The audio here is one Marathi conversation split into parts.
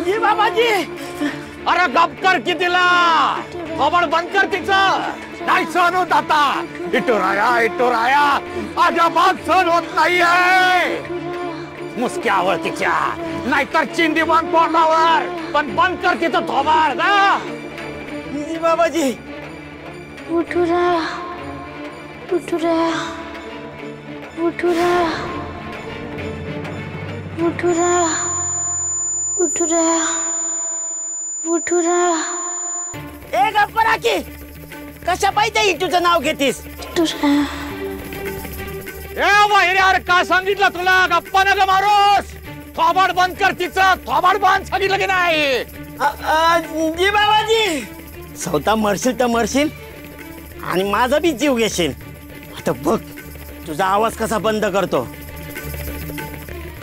जी बाबाजी, अरे गप कर की तिला, कबड बंद कर तिचं, नाही सहन होत आता. इटोराया अजिबात सहन होत नाहीये. मुसक्यावर तिच्या, नाहीतर चिंदी बंद तोंडावर, पण बंद कर तिचं थोबाड ना. जी बाबाजी. उठुरा उठुरा उठुरा उठुरा उठुरा उठुरा. ए गप्पा की, कशा पाहिजे इटूचं नाव घेतीस? ए वैरे, अरे काय सांगितलं तुला? गप्पा नका मारूस, थोबाड बंद कर तिचं, थोबाड बंद सांगितलं की नाही? जी बाबाजी. स्वतः मरशील तर मरशील आणि माझा बी जीव घेशील. आता बघ तुझा आवाज कसा बंद करतो.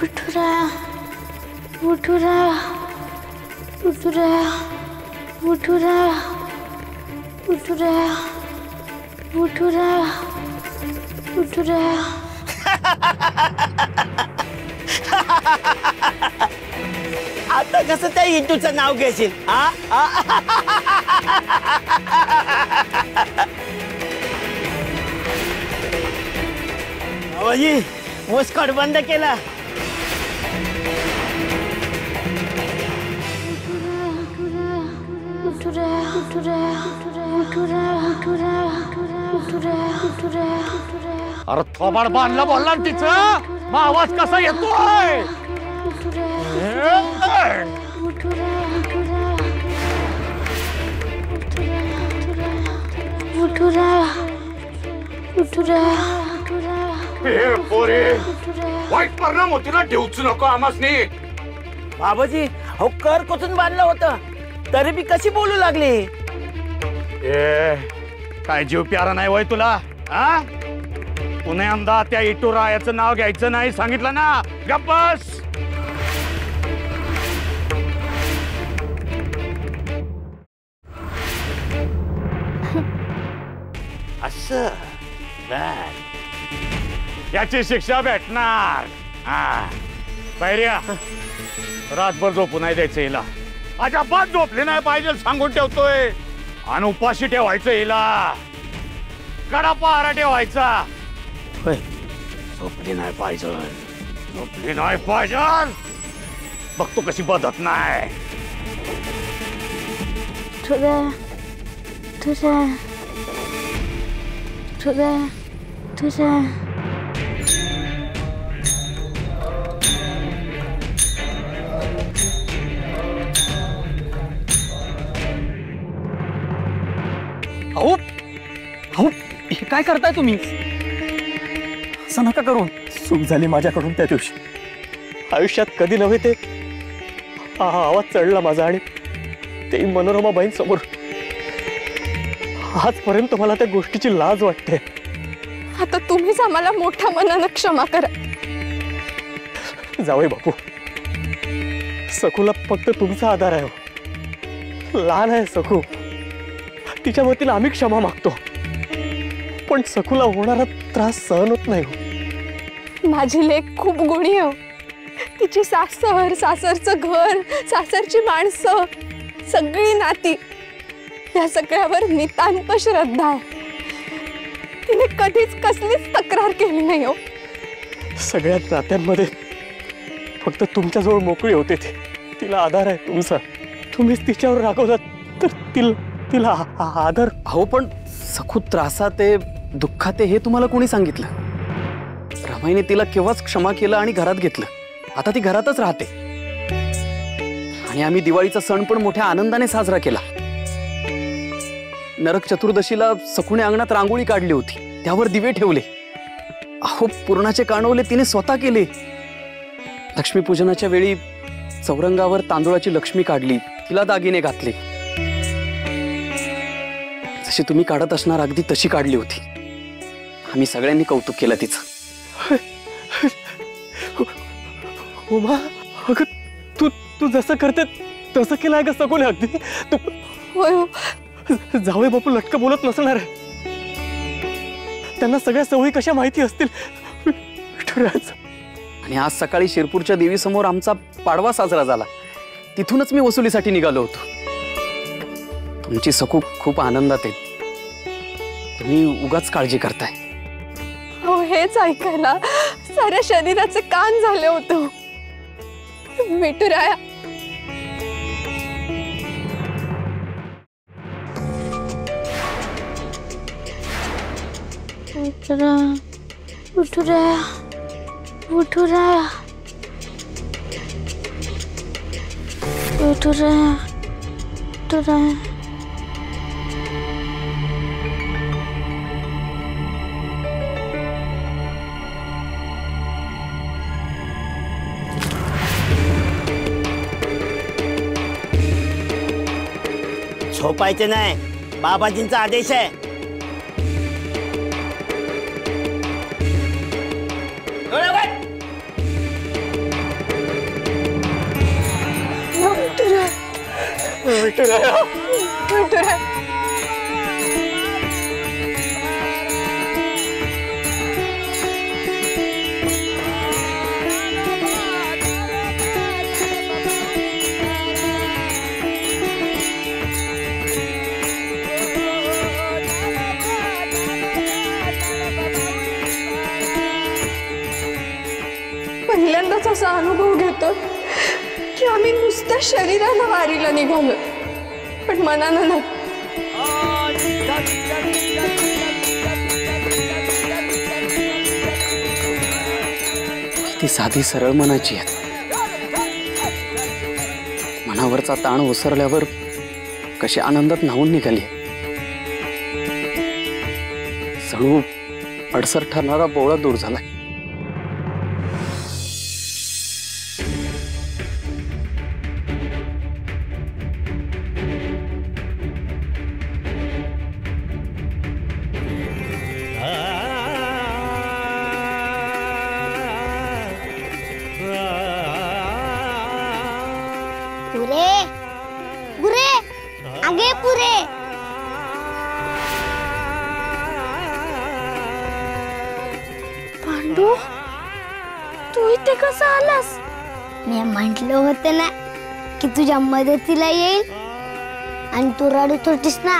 उठुरा उठुरा उठुरा उठुरा उठुरा उठुरा उठुरा. आता कसं त्या इटूचं नाव घेशील? बाबाजी, मुस्कट बंद केला. अरे थोबाड बांधलं बोलला ना तिचं, मग आवाज कसा येतोय? वाईट परिणाम होती ना, ठेवूच नको आमासनी. बाबाजी, हो कर कुठून बांधलं होतं तरी बी कशी बोलू लागली? ए काय जीव प्यारा नाही वय तुला? हा, पुण्यांदा त्या इटुरायाचं नाव घ्यायचं नाही सांगितलं ना. गप्प बस. असं याची शिक्षा भेटणार. हा बैर्या, रातभर झोपू नाही द्यायचं हिला. अजिबात झोपली नाही पाहिजे सांगून ठेवतोय. आणि उपाशी ठेवायचं हिला, कडा पहारा ठेवायचा. झोपली नाही पाहिजे, झोपली नाही पाहिजे. बघतो कशी बदत नाही. तुझा तुझा तुझा तुझा अहो अहो, हे काय करताय तुम्ही? असं नका करू. चूक झाली माझ्याकडून त्या दिवशी. आयुष्यात कधी नव्हे ते आवाज चढला माझा, आणि ते मनोरमाबाईं समोर. आजपर्यंत मला त्या गोष्टीची लाज वाटते. आता तुम्हीच आम्हाला मोठ्या मनानं क्षमा करा. जावई बापू, सखूला फक्त तुमचा आधार आहे. लहान आहे सखू, तिच्या वतीने आम्ही क्षमा मागतो, पण सखूला होणारा त्रास सहन होत नाही. माझी लेक खूप गुणी हो. तिची सासर, सासरचं घर, सासरची माणसं, सगळी नाती, या सगळ्यावर नितांत श्रद्धा आहे. तिने कधीच कसलीच तक्रार केली नाही हो. सगळ्या नात्यांमध्ये फक्त तुमच्याजवळ मोकळी होते ती. तिला आधार आहे तुमचा. तुम्हीच तिच्यावर रागवलात तर तिला आधार. अहो पण सखू त्रासात आहे, दुःखात आहे हे तुम्हाला कोणी सांगितलं? रमाईने तिला केव्हाच क्षमा केलं आणि घरात घेतलं. आता ती घरातच राहते आणि आम्ही दिवाळीचा सण पण मोठ्या आनंदाने साजरा केला. नरक चतुर्दशीला सखुने अंगणात रांगोळी काढली होती, त्यावर दिवे ठेवले. अहो पुरणाचे कानवले तिने स्वतः केले. लक्ष्मीपूजनाच्या वेळी चौरंगावर तांदूळाची लक्ष्मी काढली, तिला दागिने घातले. जशी तुम्ही काढत असणार अगदी तशी काढली होती. आम्ही सगळ्यांनी कौतुक केलं तिचं. उमा, अगं तू तू जसं करते तसं केलंय का सगोने अगदी? तू होय हो. जावई बापू लटकं बोलत नसणार आहे. त्यांना सगळ्या सवयी कशा माहिती असतील. आणि आज सकाळी शिरपूरच्या देवीसमोर आमचा पाडवा साजरा झाला. तिथूनच मी वसुलीसाठी निघालो होतो. तुमची सखू खूप आनंदात आहे. तुम्ही उगाच काळजी करताय. हो, हेच ऐकायला साऱ्या शरीराचे कान झाले होते. विठुराया, विठुराया, विठुराया, विठुराया, विठुराया. झोपायचे नाही, बाबाजींचा आदेश आहे. विठुराया. पहिल्यांदाच असा अनुभव घेतो की आम्ही नुसत्या शरीराला वारीला निघालो, पण मनानं नाही. ती साधी सरळ मनाची आहे. मनावरचा ताण ओसरल्यावर कशी आनंदात न्हावून निघाली. जणू अडसर ठरणारा बोळा दूर झालाय. पुरे पुरे आगे पुरे. पांडू, तू इथे कसा आलास? मी म्हंटल होतं ना की तुझ्या मदतीला येईल, आणि तू रडत होतीस ना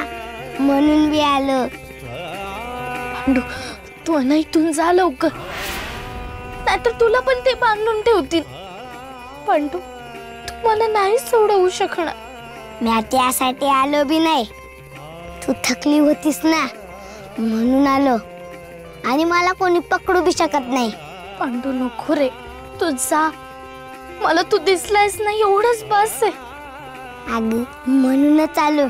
म्हणून मी आलो. पांडू, तू इथून जा लवकर, नाहीतर तुला पण ते बांधून ठेवतील. पांडू, मला नाही सोडवू शकणार. मी त्यासाठी आलो बी नाही, तू थकली होतीस ना म्हणून आलो, आणि मला कोणी पकडू बी शकत नाही. पांडू नको रे, तू जा. मला तू दिसलायस नाही एवढंच बस आहे. अगं म्हणूनच आलो,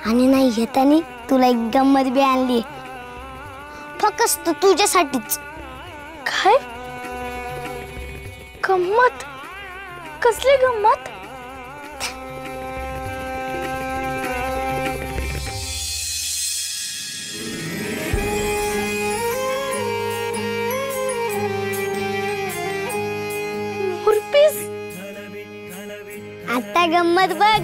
आणि नाही येतानी तुला एक गंमत बी आणली, फक्त तुझ्यासाठीच. काय गंमत? कसली गंमत? मुरपीस, आता गंमत बघ.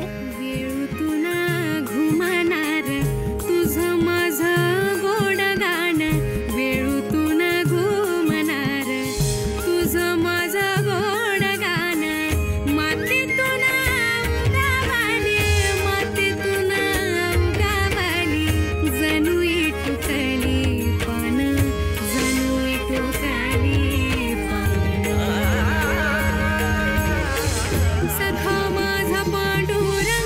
सखा माझा पांडुरा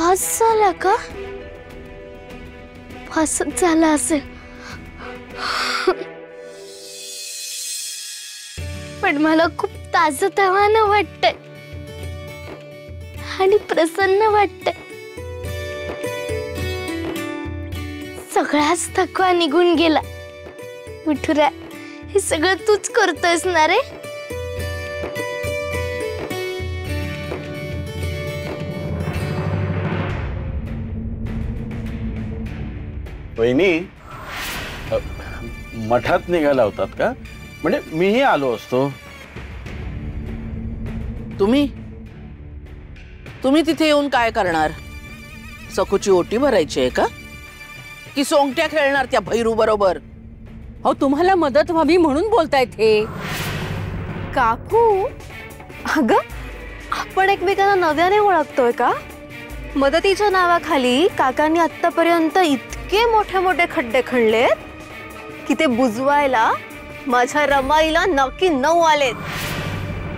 फास झाला का? फासच झाला असेल. पण मला खूप ताजतवानं वाटतंय आणि प्रसन्न वाटतंय. सगळाच थकवा निघून गेला. विठुरा, हे सगळं तूच करतोयस ना रे? वहिनी, मठात निघाला होतात का? म्हणजे मीही आलो असतो. तुम्ही तिथे येऊन काय करणार? सखूची ओटी भरायची आहे का? की सोंगट्या खेळणार त्या भैरू बरोबर? हो, तुम्हाला मदत व्हावी म्हणून बोलतायत हे. काकू, अगं आपण एकमेकांना नव्याने ओळखतोय का? मदतीच्या नावाखाली काकांनी आतापर्यंत इतके मोठे मोठे खड्डे खणलेत की ते बुजवायला माझ्या रमाईला नक्की 9 आलेत.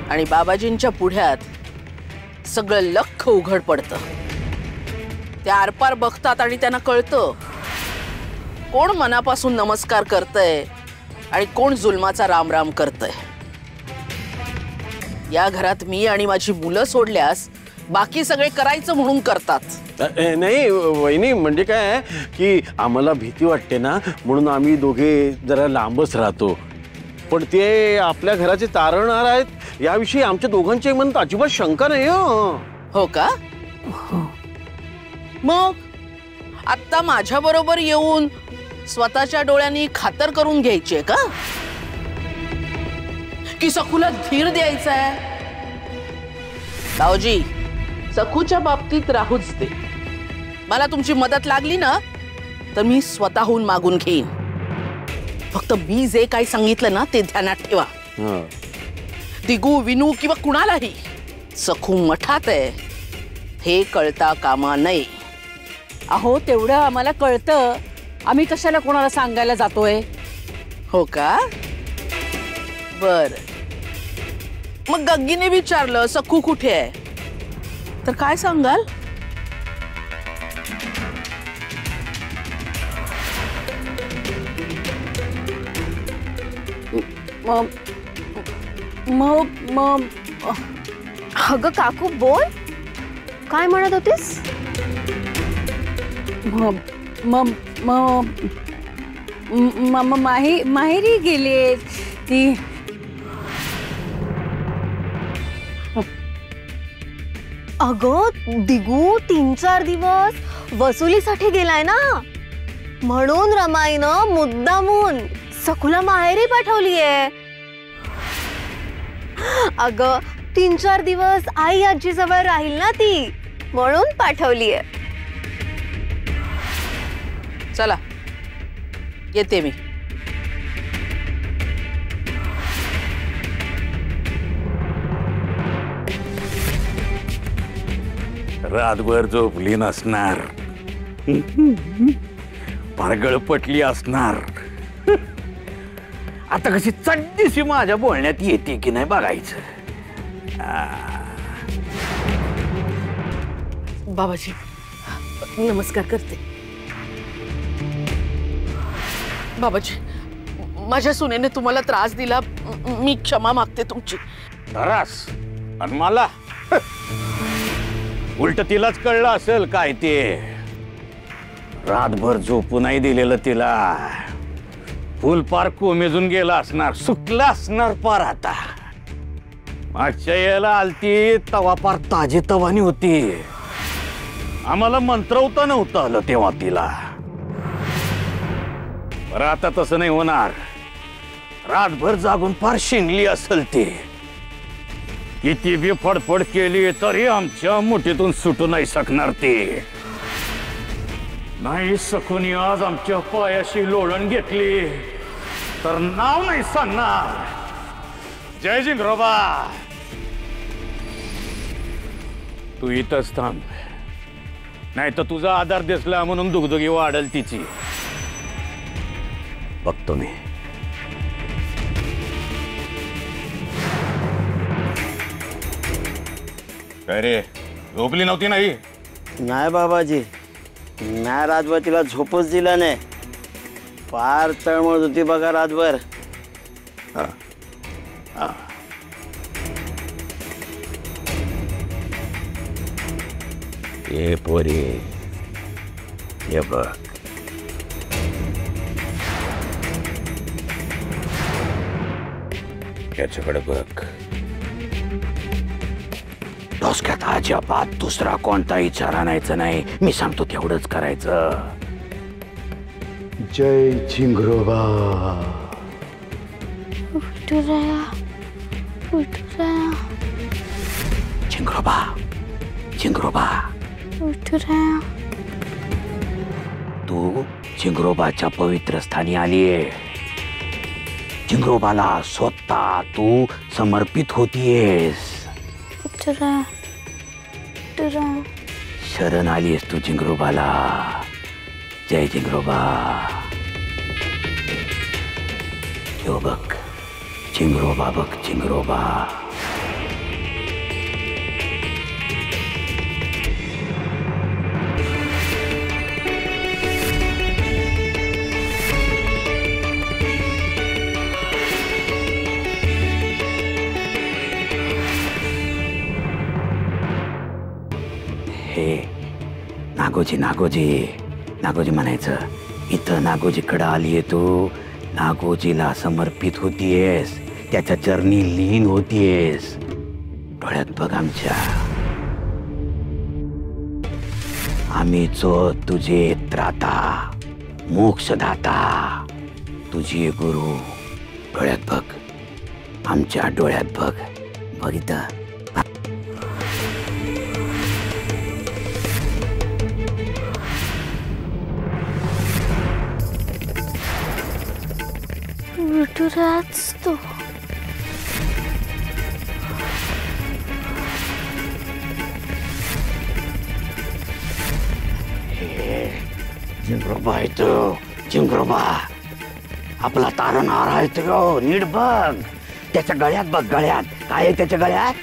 आणि बाबाजींच्या पुढ्यात सगळं लख उघड पडतं. ते आरपार बघतात आणि त्यांना कळतं कोण मनापासून नमस्कार करतंय आणि कोण जुलमाचा रामराम करतंय. या घरात मी आणि माझी मुलं सोडल्यास बाकी सगळे करायचं म्हणून करतात. नाही वहिनी, म्हणजे काय की आम्हाला भीती वाटते ना, म्हणून आम्ही दोघे जरा लांबच राहतो. पण ते आपल्या घराचे तारणहार आहेत याविषयी आमच्या दोघांच्या मनात अजिबात शंका नाही. हो का? मग आता माझ्या बरोबर येऊन स्वतःच्या डोळ्यांनी खातर करून घ्यायची का? की सखूला धीर द्यायचा आहे? भाऊजी, सखूच्या बाबतीत राहूच दे. मला तुमची मदत लागली ना तर मी स्वतःहून मागून घेईन. फक्त मी जे काही सांगितलं ना ते ध्यानात ठेवा. दिगू, विनू किंवा कुणालाही सखू मठात आहे हे कळता कामा नये. अहो, तेवढं आम्हाला कळतं. आम्ही कशाला कोणाला सांगायला जातोय? हो का? बर. मग गग्गीने विचारलं सखू कुठे आहे तर काय सांगाल? अगं काकू, बोल, काय म्हणत होतीस? माहेरी गेले ती. अगं दिगू 3-4 दिवस वसुलीसाठी गेलाय ना, म्हणून रमाईनं मुद्दामून सखूला माहेरी पाठवलीये. अगं 3-4 दिवस आई आजी जवळ राहील ना ती, म्हणून पाठवलीये. चला येते मी. रातभर झोपली नसणार, पारगळ पटली असणार. आता कशी चड्डीशी माझ्या बोलण्यात येते की नाही बघायचं. बाबाजी नमस्कार करते. बाबाजी, माझ्या सुनेने तुम्हाला त्रास दिला, मी क्षमा मागते तुमची. त्रास? आणि मला उलट तिलाच कळलं असेल काय ते. रातभर झोपू नाही दिलेलं तिला. फुल पार कोमेजून गेला असणार, सुटला असणार पार. आता मागच्या यायला आलती तवा पार ताजी तवानी होती. आम्हाला मंत्रवता नव्हतं आलं तेव्हा तिला. बरं आता तसं नाही होणार. रातभर जागून फार शिंगली असेल ती. किती बी फडफड केली तरी आमच्या मुठीतून सुटू नाही शकणार ती. नाही सखूनी आज आमच्या पायाशी लोळण घेतली तर नाव नाही सांगणार. जय जिंगरोबा. तू इथंच थांब, नाही तर तुझा आधार दिसला म्हणून दुगदुगी वाढल तिची. बघतो मी. काय रे, झोपली नव्हती नाही? नाही बाबाजी, नाही रातभर तिला झोपच दिला नाही. फार तळमळ होती बघा रातभर. ये पोरी, ये बघ, याच्याकडे बघ. डोसक्यात अजिबात दुसरा कोणता विचार आणायचा नाही. मी सांगतो तेवढंच करायचं. जय झिंगरोबा. विठुराया, विठुराया, झिंगरोबा, झिंगरोबा. विठुराया. तू झिंगरोबाच्या पवित्र स्थानी आलीये. झिंगरोबाला स्वतः तू समर्पित होतीयेस. विठुराया, विठुराया. शरण आलीयस तू झिंगरोबाला. जय झिंगरोबा. यो बघ झिंगरोबा, बघ झिंगरोबा. नागोजी, नागोजी, नागोजी म्हणायचं. इथं नागोजीकडे आलीये तू. नागोजीला समर्पित होतीयेस, त्याच्या चरणी लीन होतीयेस. डोळ्यात बघ आमच्या. आम्ही जो तुझे त्राता, मोक्षदाता, तुझे गुरु. डोळ्यात बघ आमच्या, डोळ्यात बघ. बघ इथं. विठुरायाच तो. झिंगरोबा आहे तो. झिंगरोबा आपला तारणहार आहे तो. नीट बघ त्याच्या गळ्यात बघ. गळ्यात काय आहे? त्याच्या गळ्यात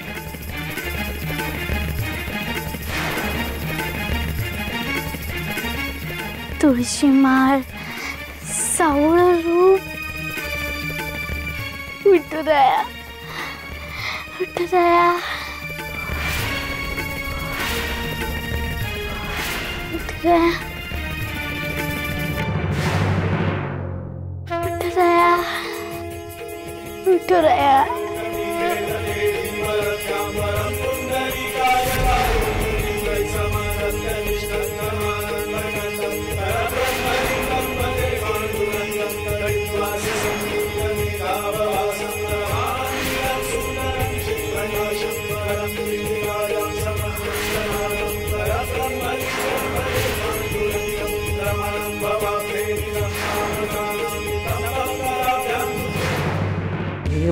तुळशी माळ, सावळ रूप. विठुराया, विठुराया, विठुराया, विठुराया, विठुराया.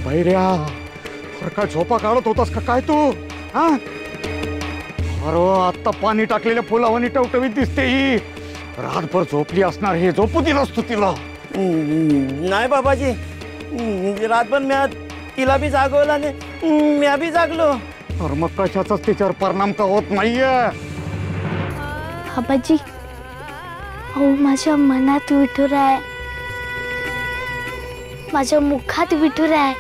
भैर्या, अरे काय झोपा काढत होतास का काय तू? हा, अरे आत्ता पाणी टाकलेल्या फुलावानी टवटवीत दिसते ही. रातभर झोपली असणार. हे झोपू दिलास तू तिला? नाही बाबाजी, रातभर म्या तिला बी जागवलं आणि म्या बी जागलो. अरे मग कशाचाच तिच्यावर परिणाम का होत नाहीये? बाबाजी, अहो माझ्या मनात विठुराय, माझ्या मुखात विठुराय.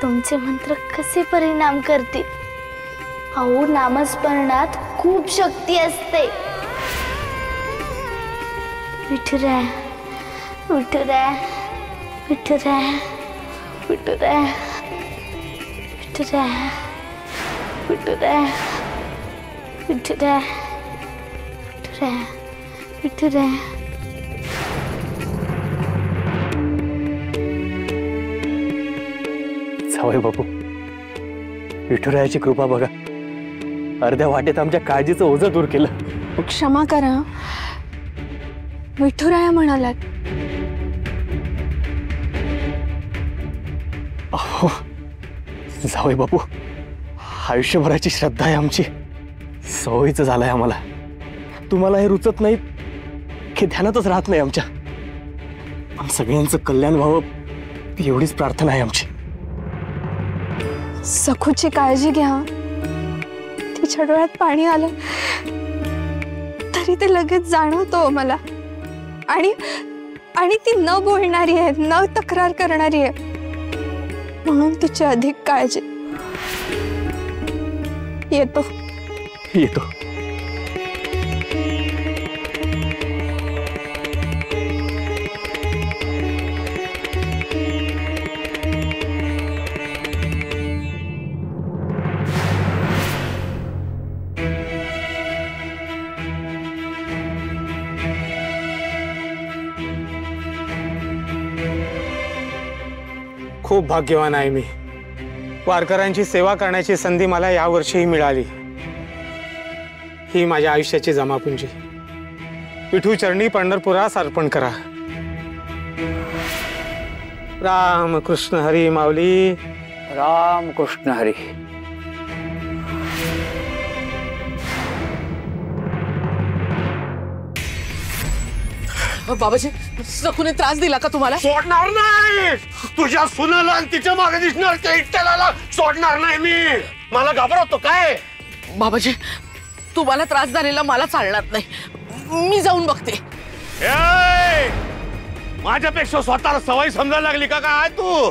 तुमचे मंत्र कसे परिणाम करतील? अहो नामस्मरणात खूप शक्ती असते. विठुराय, विठुराय, विठुराय, विठुराय, विठुराय, विठुराय, विठुराय, विठुराय, विठुराय. जावई बापू, विठुरायाची कृपा बघा. अर्ध्या वाटेत आमच्या काळजीचं ओझं दूर केलं. क्षमा करा, विठुराया म्हणालात. अहो जावई बापू, आयुष्यभराची श्रद्धा आहे आमची. सवयीचं झालंय आम्हाला. तुम्हाला हे रुचत नाही हे ध्यानातच राहत नाही आमच्या. सगळ्यांचं कल्याण व्हावं एवढीच प्रार्थना आहे आमची. सखूची काळजी घ्या, तिच्या डोळ्यात पाणी आलं तरी ते लगेच जाणवतो मला. आणि आणि ती न बोलणारी आहे, न तक्रार करणारी आहे, म्हणून तिची अधिक काळजी. येतो. खूप भाग्यवान आहे मी. वारकऱ्यांची सेवा करण्याची संधी मला यावर्षीही मिळाली. ही माझ्या आयुष्याची जमापुंजी. विठू चरणी पंढरपुरास अर्पण करा. राम कृष्ण हरी माऊली. राम कृष्ण हरी. बाबाजी, सखूने त्रास दिला का तुम्हाला? सोडणार नाही. तुझ्या सुनाला आणि तिच्या मागे दिसणार त्या इट्ट्याला सोडणार नाही मी. मला घाबरवतो काय? बाबाजी, तुम्हाला त्रास झालेला मला चालणार नाही. मी जाऊन बघते. माझ्यापेक्षा स्वतःला सवय समजायला लागली का काय तू?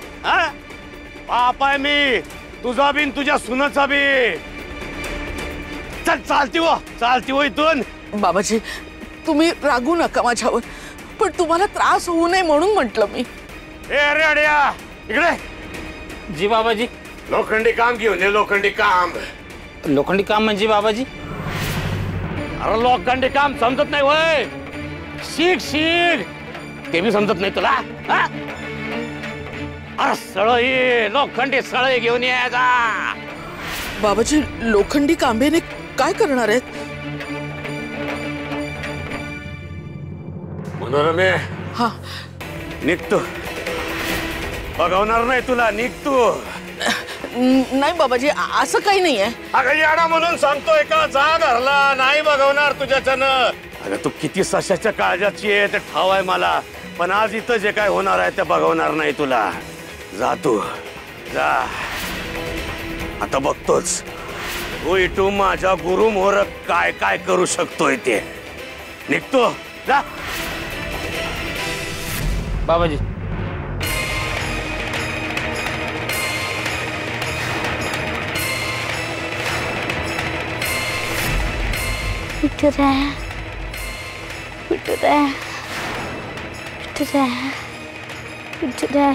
पाप आहे मी तुझा बिन तुझ्या सुनाचा बी. चल, चालती हो इथून. बाबाजी, तुम्ही रागू नका माझ्यावर, पण तुम्हाला त्रास होऊ नये म्हणून म्हटलं मी. अरे अड्या, इकडे. जी बाबाजी. लोखंडी काम घेऊन ये. लोखंडी काम. लोखंडी काम म्हणजे बाबाजी? अरे लोखंडी काम समजत नाही होय? शिक ते बी समजत नाही तुला? अरे सळई, लोखंडी सळई घेऊन यायचा. बाबाजी, लोखंडी कांबेने काय करणार आहेत? मनोरमे, हा, निघतो. बघवणार नाही तुला. निघतो. नाही बाबाजी, असं काही नाहीये. अगं याडा म्हणून सांगतोय का? जा धरला नाही बघवणार तुझ्याच्यानं. अगं तू किती सशाच्या काळजाची आहे ते ठाव आहे मला, पण आज इथं जे काय होणार आहे ते बघवणार नाही तुला. जा तू, जा. आता बघतोच तू इटू माझ्या गुरु मोर काय काय करू शकतोय ते. निघतो. जा. बाबाजी. विठुराया, विठुराया, विठुराया, विठुराया.